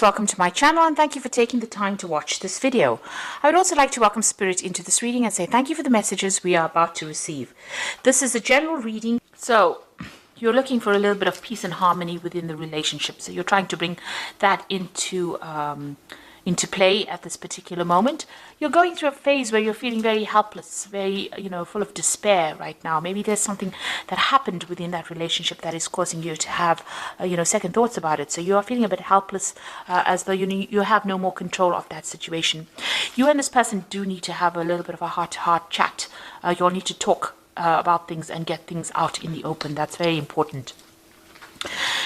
Welcome to my channel and thank you for taking the time to watch this video. I would also like to welcome Spirit into this reading and say thank you for the messages we are about to receive. This is a general reading, so you're looking for a little bit of peace and harmony within the relationship. So you're trying to bring that into play at this particular moment. You're going through a phase where you're feeling very helpless, very, full of despair right now. Maybe there's something that happened within that relationship that is causing you to have, second thoughts about it. So you are feeling a bit helpless, as though you have no more control of that situation. You and this person do need to have a little bit of a heart-to-heart chat. You'll need to talk about things and get things out in the open. That's very important.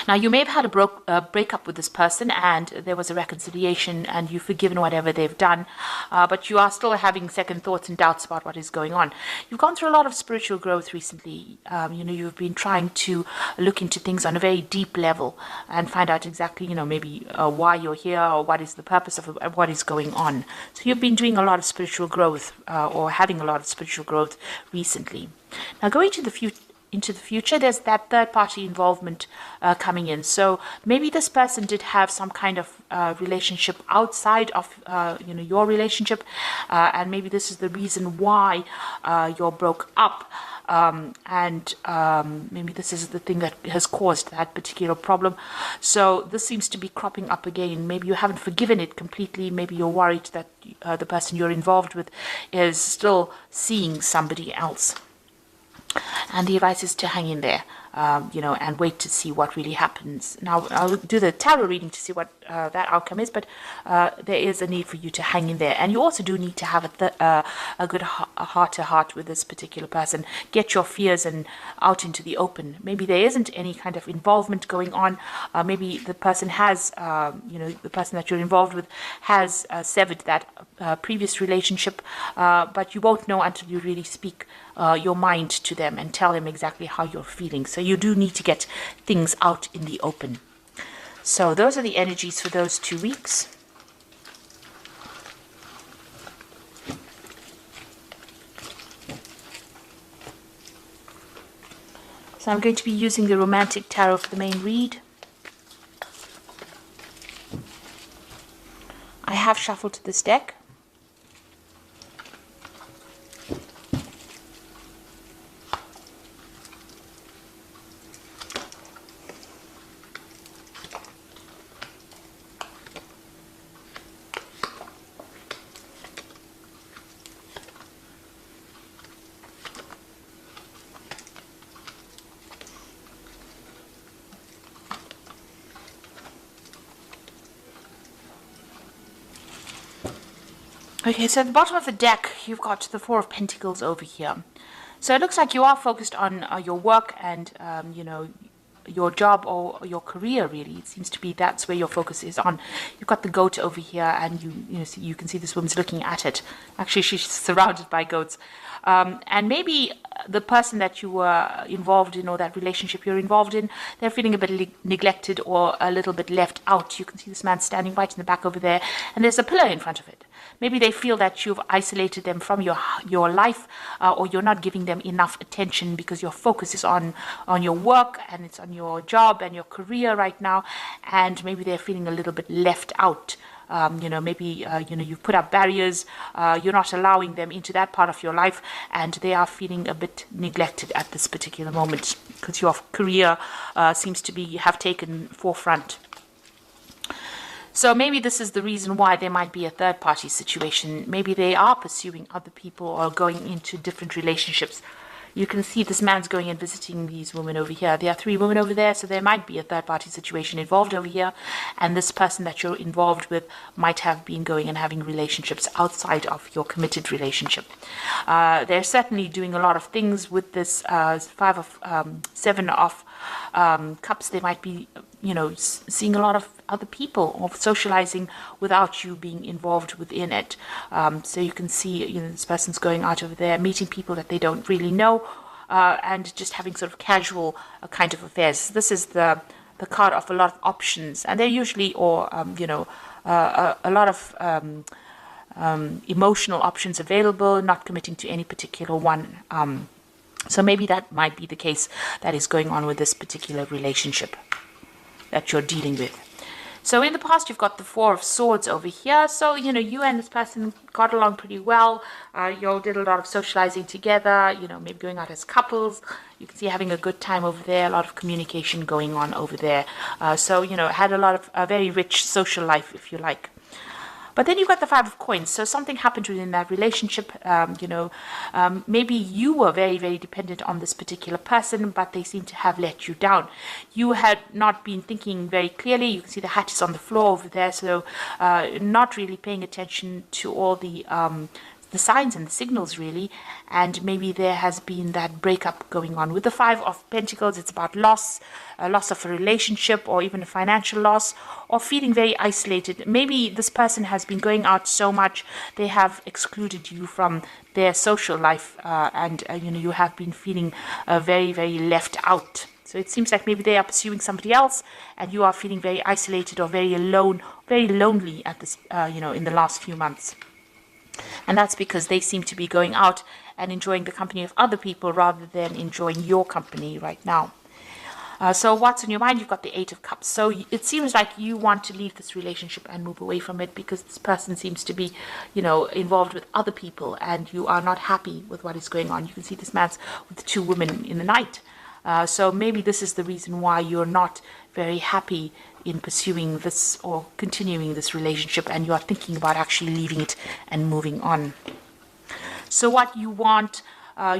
Now, you may have had a breakup with this person and there was a reconciliation and you've forgiven whatever they've done, but you are still having second thoughts and doubts about what is going on. You've gone through a lot of spiritual growth recently. You've been trying to look into things on a very deep level and find out exactly, maybe why you're here or what is the purpose of what is going on. So you've been doing a lot of spiritual growth or having a lot of spiritual growth recently. Now, going to the future, there's that third-party involvement coming in. So maybe this person did have some kind of relationship outside of your relationship, and maybe this is the reason why you're broke up. Maybe this is the thing that has caused that particular problem. So this seems to be cropping up again. Maybe you haven't forgiven it completely. Maybe you're worried that the person you're involved with is still seeing somebody else. And the advice is to hang in there, and wait to see what really happens. Now, I'll do the tarot reading to see what that outcome is, but there is a need for you to hang in there. And you also do need to have a good heart-to-heart with this particular person. Get your fears out into the open. Maybe there isn't any kind of involvement going on. Maybe the person has, the person that you're involved with has severed that previous relationship, but you won't know until you really speak your mind to them and tell them exactly how you're feeling. So you do need to get things out in the open. So those are the energies for those 2 weeks. So I'm going to be using the Romantic Tarot for the main read. I have shuffled this deck. Okay, so at the bottom of the deck, you've got the Four of Pentacles over here. So it looks like you are focused on your work and, your job or your career, really. It seems to be that's where your focus is on. You've got the goat over here and you can see this woman's looking at it. Actually, she's surrounded by goats. And maybe the person that you were involved in or that relationship you're involved in, they're feeling a bit neglected or a little bit left out. You can see this man standing right in the back over there and there's a pillar in front of it. Maybe they feel that you've isolated them from your life, or you're not giving them enough attention because your focus is on your work and it's on your job and your career right now, and maybe they're feeling a little bit left out. Maybe you've put up barriers, you're not allowing them into that part of your life, and they are feeling a bit neglected at this particular moment because your career seems to have taken forefront. So maybe this is the reason why there might be a third-party situation. Maybe they are pursuing other people or going into different relationships. You can see this man's going and visiting these women over here. There are 3 women over there, so there might be a third-party situation involved over here. And this person that you're involved with might have been going and having relationships outside of your committed relationship. They're certainly doing a lot of things with this 7 of Cups. They might be, seeing a lot of other people or socializing without you being involved within it. So you can see, this person's going out over there, meeting people that they don't really know, and just having sort of casual kind of affairs. This is the card of a lot of options, and they're usually, a lot of emotional options available, not committing to any particular one. So maybe that might be the case that is going on with this particular relationship that you're dealing with. So in the past, you've got the Four of Swords over here. So, you and this person got along pretty well. You all did a lot of socializing together, maybe going out as couples. You can see having a good time over there, a lot of communication going on over there. So, had a lot of a very rich social life, if you like. But then you've got the Five of Coins. So something happened within that relationship. Maybe you were very, very dependent on this particular person, but they seem to have let you down. You had not been thinking very clearly. You can see the hat is on the floor over there. So not really paying attention to all the signs and the signals, really. And maybe there has been that breakup going on. With the Five of Pentacles, it's about loss of a relationship, or even a financial loss, or feeling very isolated. Maybe this person has been going out so much, they have excluded you from their social life, and you have been feeling very, very left out. So it seems like maybe they are pursuing somebody else, and you are feeling very isolated or very alone, very lonely at this, in the last few months. And that's because they seem to be going out and enjoying the company of other people rather than enjoying your company right now. So what's on your mind? You've got the Eight of Cups. So it seems like you want to leave this relationship and move away from it, because this person seems to be, involved with other people, and you are not happy with what is going on. You can see this man's with two women in the night. So maybe this is the reason why you're not very happy in pursuing this or continuing this relationship, and you are thinking about actually leaving it and moving on. So what you want,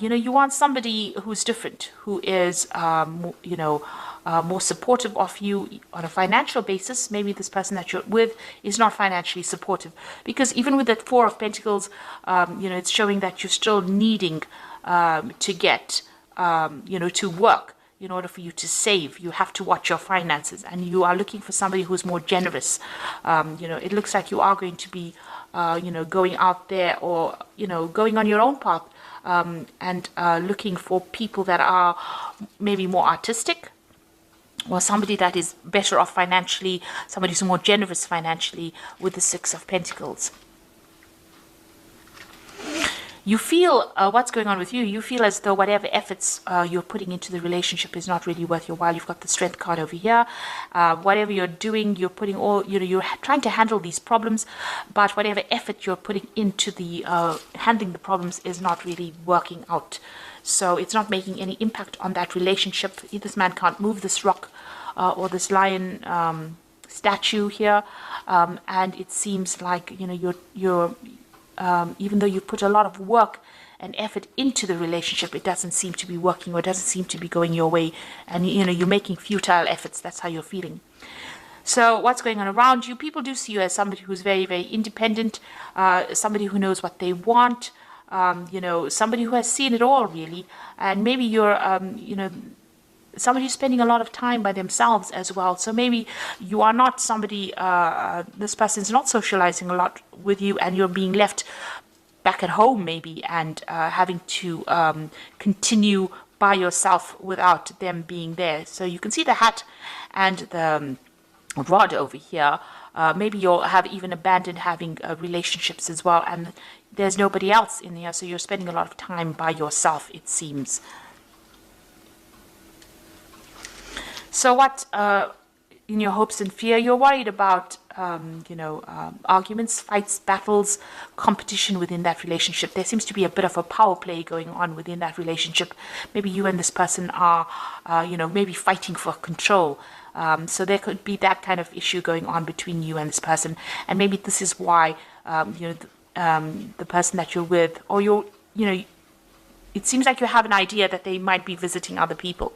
you want somebody who's different, who is, more supportive of you on a financial basis. Maybe this person that you're with is not financially supportive, because even with that Four of Pentacles, it's showing that you're still needing to get, to work. In order for you to save, you have to watch your finances, and you are looking for somebody who's more generous. It looks like you are going to be, going out there, or, going on your own path, and looking for people that are maybe more artistic, or somebody that is better off financially, somebody who's more generous financially, with the Six of Pentacles. You feel, what's going on with you, you feel as though whatever efforts you're putting into the relationship is not really worth your while. You've got the Strength card over here. Whatever you're doing, you're putting all, you're trying to handle these problems, but whatever effort you're putting into the handling the problems is not really working out. So it's not making any impact on that relationship. This man can't move this rock or this lion statue here, and it seems like, you're even though you put a lot of work and effort into the relationship, it doesn't seem to be working, or it doesn't seem to be going your way, and you're making futile efforts. That's how you're feeling. So what's going on around you? People do see you as somebody who's very, very independent, somebody who knows what they want, somebody who has seen it all, really. And maybe you're somebody who's spending a lot of time by themselves as well. So maybe you are not somebody, this person's not socializing a lot with you, and you're being left back at home maybe, and having to continue by yourself without them being there. So you can see the hat and the rod over here. Maybe you'll have even abandoned having relationships as well, and there's nobody else in here, so you're spending a lot of time by yourself, it seems. So what, in your hopes and fear, you're worried about, arguments, fights, battles, competition within that relationship. There seems to be a bit of a power play going on within that relationship. Maybe you and this person are, maybe fighting for control. So there could be that kind of issue going on between you and this person. And maybe this is why, the person that you're with, or it seems like you have an idea that they might be visiting other people.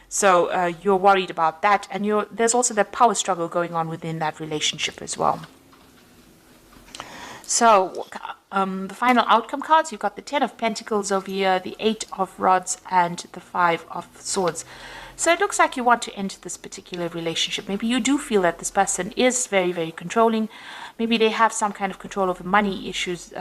So you're worried about that. And there's also that power struggle going on within that relationship as well. So the final outcome cards, you've got the Ten of Pentacles over here, the Eight of Rods, and the Five of Swords. So it looks like you want to end this particular relationship. Maybe you do feel that this person is very, very controlling. Maybe they have some kind of control over money issues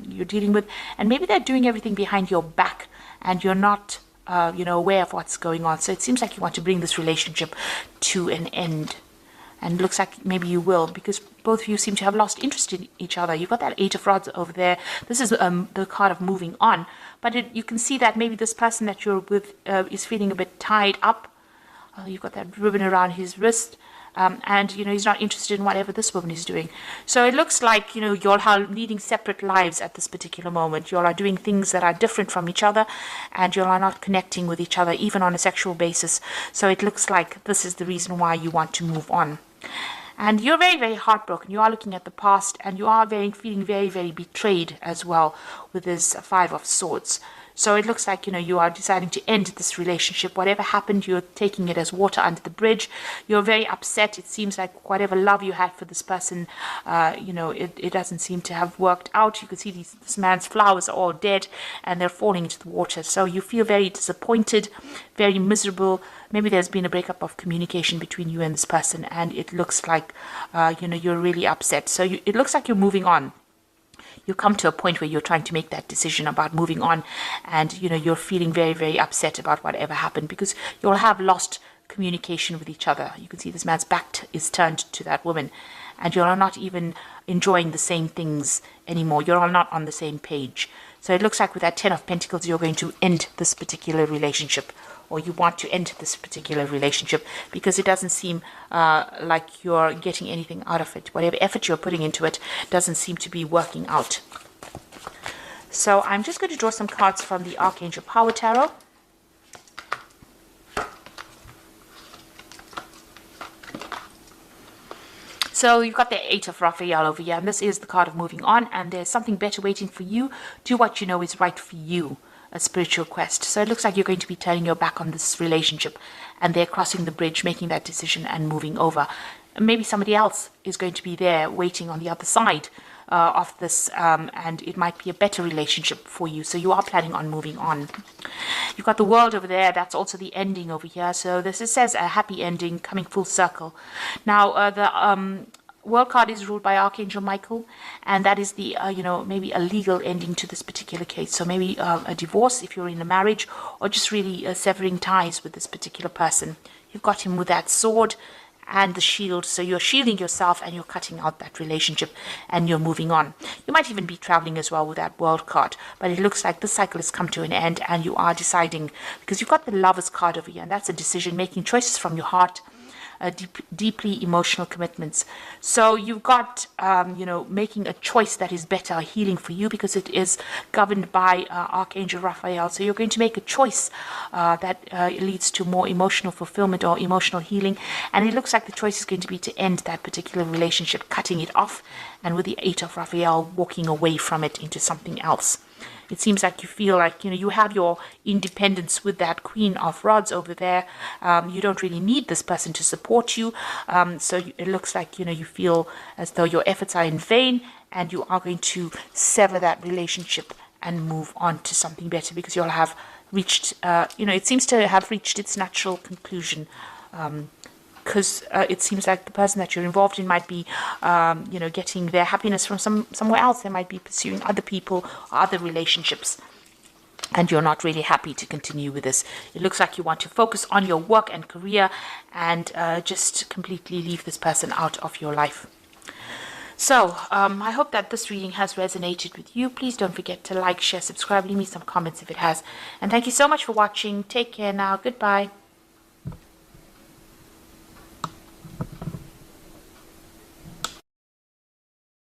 you're dealing with. And maybe they're doing everything behind your back, and you're not, aware of what's going on. So it seems like you want to bring this relationship to an end. And it looks like maybe you will, because both of you seem to have lost interest in each other. You've got that Eight of Rods over there. This is the card of moving on. But you can see that maybe this person that you're with is feeling a bit tied up. You've got that ribbon around his wrist. and he's not interested in whatever this woman is doing. So it looks like you all are leading separate lives at this particular moment. You all are doing things that are different from each other, and you all are not connecting with each other even on a sexual basis. So it looks like this is the reason why you want to move on. And you're very, very heartbroken. You are looking at the past, and you are feeling very, very betrayed as well with this Five of Swords. So it looks like, you are deciding to end this relationship. Whatever happened, you're taking it as water under the bridge. You're very upset. It seems like whatever love you had for this person, it doesn't seem to have worked out. You can see this man's flowers are all dead and they're falling into the water. So you feel very disappointed, very miserable. Maybe there's been a breakup of communication between you and this person, and it looks like, you're really upset. So it looks like you're moving on. You come to a point where you're trying to make that decision about moving on, and you're feeling very, very upset about whatever happened, because you'll have lost communication with each other. You can see this man's back is turned to that woman, and you're not even enjoying the same things anymore. You're all not on the same page. So it looks like with that Ten of Pentacles, you're going to end this particular relationship, or you want to end this particular relationship, because it doesn't seem like you're getting anything out of it. Whatever effort you're putting into it doesn't seem to be working out. So I'm just going to draw some cards from the Archangel Power Tarot. So you've got the Eight of Raphael over here, and this is the card of moving on, and there's something better waiting for you. Do what you know is right for you. A spiritual quest. So it looks like you're going to be turning your back on this relationship, and they're crossing the bridge, making that decision and moving over. Maybe somebody else is going to be there waiting on the other side of this, and it might be a better relationship for you. So you are planning on moving on. You've got the World over there. That's also the ending over here. So this says a happy ending coming full circle. Now the World card is ruled by Archangel Michael, and that is the maybe a legal ending to this particular case. So maybe a divorce if you're in a marriage, or just really severing ties with this particular person. You've got him with that sword and the shield, so you're shielding yourself and you're cutting out that relationship and you're moving on. You might even be traveling as well with that World card, but it looks like this cycle has come to an end, and you are deciding, because you've got the Lovers card over here, and that's a decision, making choices from your heart. Deeply emotional commitments. So you've got, making a choice that is better, healing for you, because it is governed by Archangel Raphael. So you're going to make a choice that leads to more emotional fulfillment or emotional healing. And it looks like the choice is going to be to end that particular relationship, cutting it off, and with the Eight of Raphael, walking away from it into something else. It seems like you feel like, you have your independence with that Queen of Rods over there. You don't really need this person to support you. So it looks like, you feel as though your efforts are in vain, and you are going to sever that relationship and move on to something better, because you'll have reached, it seems to have reached its natural conclusion. Because it seems like the person that you're involved in might be, getting their happiness from somewhere else. They might be pursuing other people or other relationships, and you're not really happy to continue with this. It looks like you want to focus on your work and career, and just completely leave this person out of your life. So I hope that this reading has resonated with you. Please don't forget to like, share, subscribe, leave me some comments if it has. And thank you so much for watching. Take care now. Goodbye.